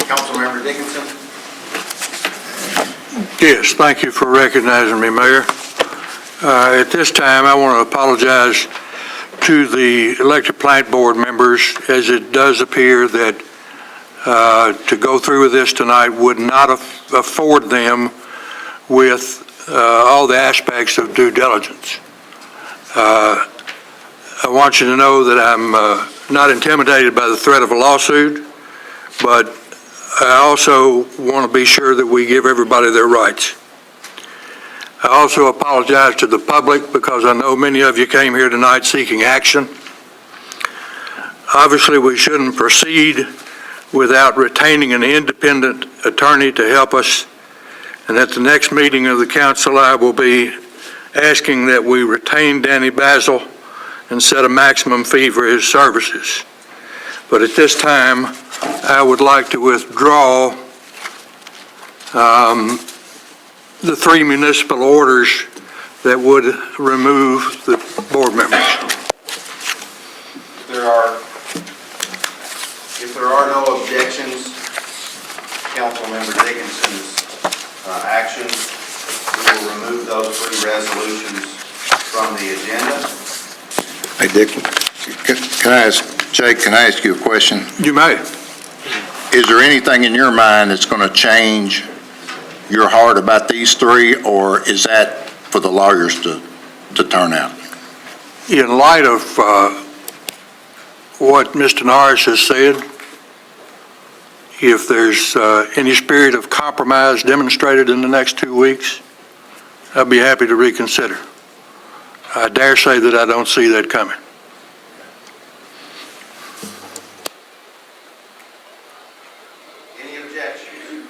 Councilmember Dickinson. Yes, thank you for recognizing me, Mayor. At this time, I want to apologize to the elected plant board members, as it does appear that to go through with this tonight would not afford them with all the aspects of due diligence. I want you to know that I'm not intimidated by the threat of a lawsuit, but I also want to be sure that we give everybody their rights. I also apologize to the public because I know many of you came here tonight seeking action. Obviously, we shouldn't proceed without retaining an independent attorney to help us, and at the next meeting of the council, I will be asking that we retain Danny Basil and set a maximum fee for his services. But at this time, I would like to withdraw the 3 municipal orders that would remove the board members. If there are no objections, Councilmember Dickinson's actions, we will remove those 3 resolutions from the agenda. Hey, Dick, can I ask, Jake, can I ask you a question? You may. Is there anything in your mind that's going to change your heart about these 3, or is that for the lawyers to turn out? In light of what Mr. Norris has said, if there's any spirit of compromise demonstrated in the next 2 weeks, I'd be happy to reconsider. I dare say that I don't see that coming. Any objections?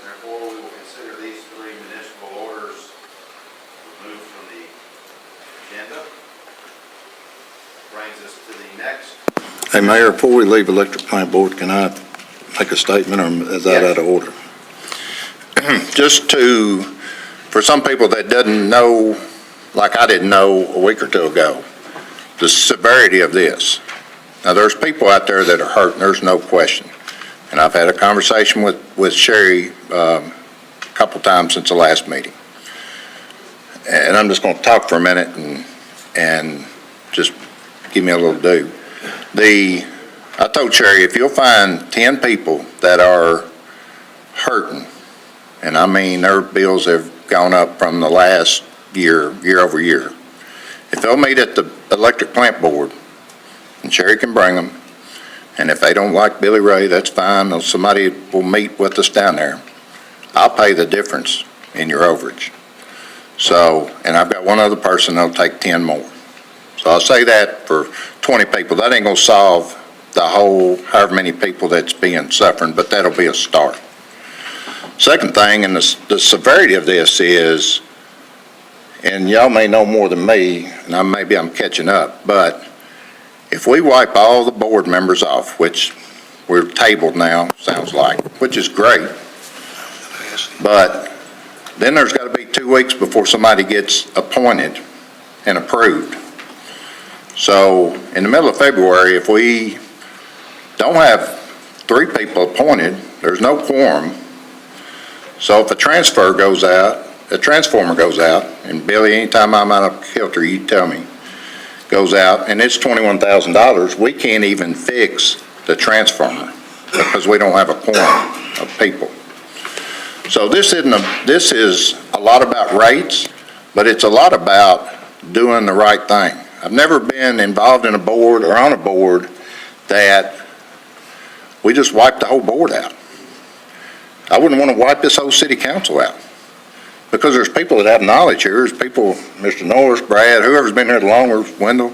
Therefore, we will consider these 3 municipal orders removed from the agenda. Brings us to the next. Hey, Mayor, before we leave Electric Plant Board, can I make a statement, or is that out of order? Just for some people that doesn't know, like I didn't know a week or 2 ago, the severity of this. Now, there's people out there that are hurt, there's no question. And I've had a conversation with Sherry a couple times since the last meeting. And I'm just going to talk for a minute and just give me a little due. I told Sherry, if you'll find 10 people that are hurting, and I mean their bills have gone up from the last year over year, if they'll meet at the electric plant board, and Sherry can bring them, and if they don't like Billy Ray, that's fine, somebody will meet with us down there. I'll pay the difference in your overage. So, and I've got one other person that'll take 10 more. So I'll say that for 20 people. That ain't gonna solve the whole, however many people that's being suffering, but that'll be a start. Second thing, and the severity of this is, and y'all may know more than me, and maybe I'm catching up, but if we wipe all the board members off, which we're tabled now, sounds like, which is great, but then there's got to be 2 weeks before somebody gets appointed and approved. So in the middle of February, if we don't have 3 people appointed, there's no quorum. So if a transformer goes out, and Billy, anytime I'm out of kilter, you tell me, goes out, and it's $21,000, we can't even fix the transformer because we don't have a quorum of people. So this is a lot about rates, but it's a lot about doing the right thing. I've never been involved in a board or on a board that we just wiped the whole board out. I wouldn't want to wipe this whole city council out, because there's people that have knowledge here. There's people, Mr. Norris, Brad, whoever's been here the longest, Wendell.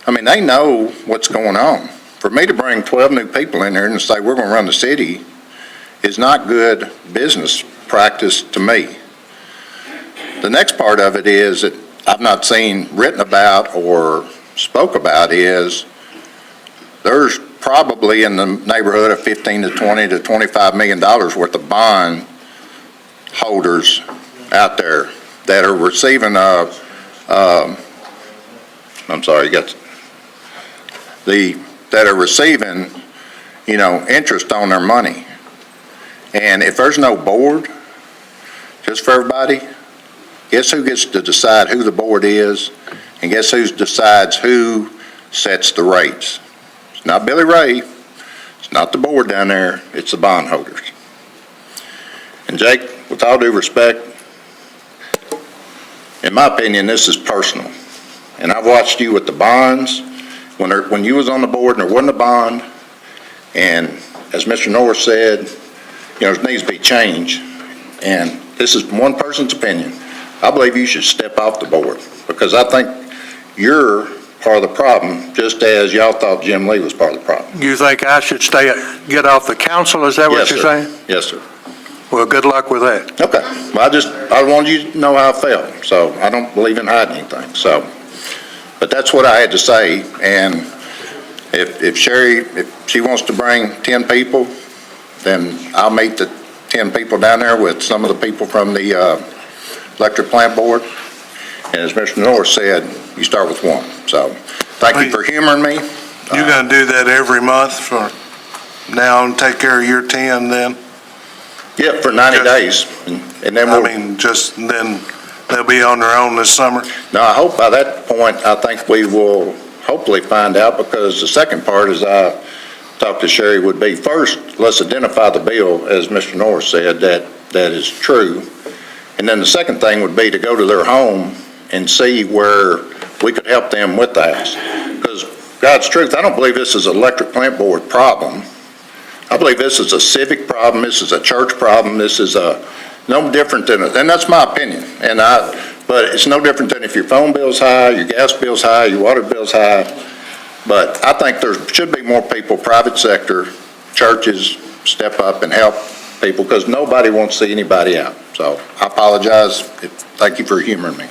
I mean, they know what's going on. For me to bring 12 new people in here and say we're going to run the city is not good business practice to me. The next part of it is that I've not seen written about or spoke about is there's probably in the neighborhood of $15 to $20 to $25 million worth of bond holders out there that are receiving that are receiving interest on their money. And if there's no board, just for everybody, guess who gets to decide who the board is? And guess who decides who sets the rates? It's not Billy Ray. It's not the board down there. It's the bondholders. And Jake, with all due respect, in my opinion, this is personal. And I've watched you with the bonds, when you was on the board and there wasn't a bond, and as Mr. Norris said, there needs to be change. And this is one person's opinion. I believe you should step off the board, because I think you're part of the problem, just as y'all thought Jim Lee was part of the problem. You think I should get off the council, is that what Yes, you're sir. saying? Yes, sir. Well, good luck with that. Okay. Well, I wanted you to know how I felt, so I don't believe in hiding anything, so. But that's what I had to say, and if Sherry, if she wants to bring 10 people, then I'll meet the 10 people down there with some of the people from the electric plant board. And as Mr. Norris said, you start with one. So thank you for humoring me. You're gonna do that every month for now and take care of your 10 then? Yeah, for 90 days. And then then they'll be on their own this summer? now I hope by that point, I think we will hopefully find out, because the second part, as I talked to Sherry, would be, first, let's identify the bill, as Mr. Norris said, that is true. And then the second thing would be to go to their home and see where we could help them with the house. Because God's truth, I don't believe this is an electric plant board problem. I believe this is a civic problem, this is a church problem, this is no different than, and that's my opinion. But it's no different than if your phone bill's high, your gas bill's high, your water bill's high. But I think there should be more people, private sector, churches, step up and help people, because nobody wants to see anybody out. So I apologize. Thank you for humoring me.